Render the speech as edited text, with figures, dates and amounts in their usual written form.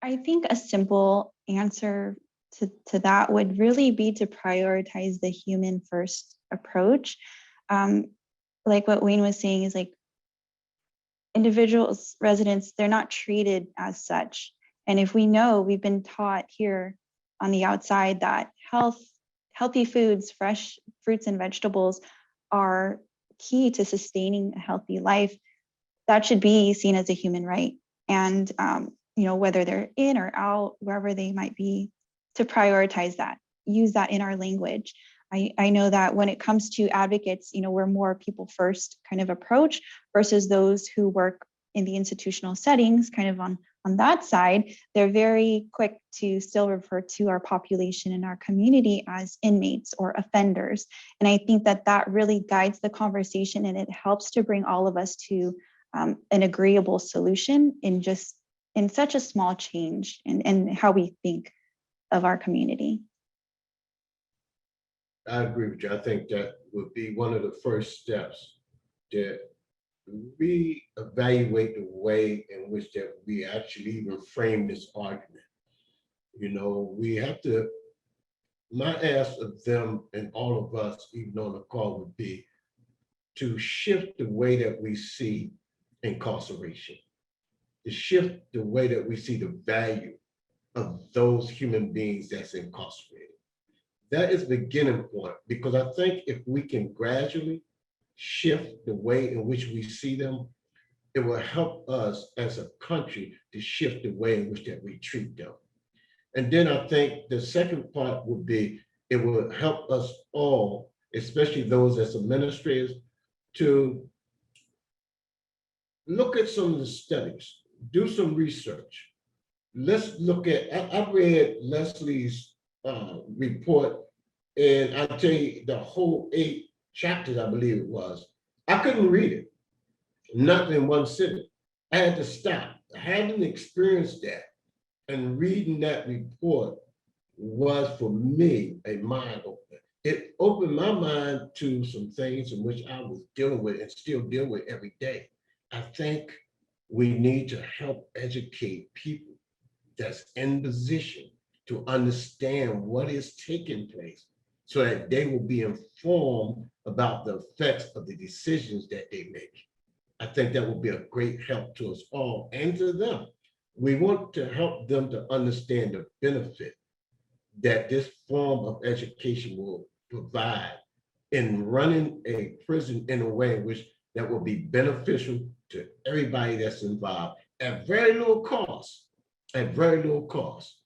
I think a simple answer to that would really be to prioritize the human first approach. Um, like what Wayne was saying is like individuals, residents, they're not treated as such. And if we know, we've been taught here on the outside that healthy foods, fresh fruits and vegetables are key to sustaining a healthy life, that should be seen as a human right. And whether they're in or out, wherever they might be, to prioritize that, use that in our language. I know that when it comes to advocates, we're more people first kind of approach versus those who work in the institutional settings, kind of on that side, they're very quick to still refer to our population and our community as inmates or offenders. And I think that that really guides the conversation, and it helps to bring all of us to an agreeable solution in such a small change in how we think of our community. I agree with you. I think that would be one of the first steps to reevaluate the way in which that we actually even frame this argument. We have to, my ask of them and all of us, even on the call, would be to shift the way that we see incarceration, to shift the way that we see the value of those human beings that's incarcerated. That is the beginning point, because I think if we can gradually shift the way in which we see them, it will help us as a country to shift the way in which that we treat them. And then I think the second part would be, it will help us all, especially those as administrators, to look at some of the studies, do some research. Let's look at, I read Leslie's report, and I tell you, the whole 8 chapters, I believe it was, I couldn't read it, not in one sitting. I had to stop. I hadn't experienced that, and reading that report was for me a mind opener. It opened my mind to some things in which I was dealing with and still deal with every day. I think we need to help educate people that's in position to understand what is taking place, so that they will be informed about the effects of the decisions that they make. I think that will be a great help to us all and to them. We want to help them to understand the benefit that this form of education will provide in running a prison in a way in which that will be beneficial to everybody that's involved at very little cost, at very little cost.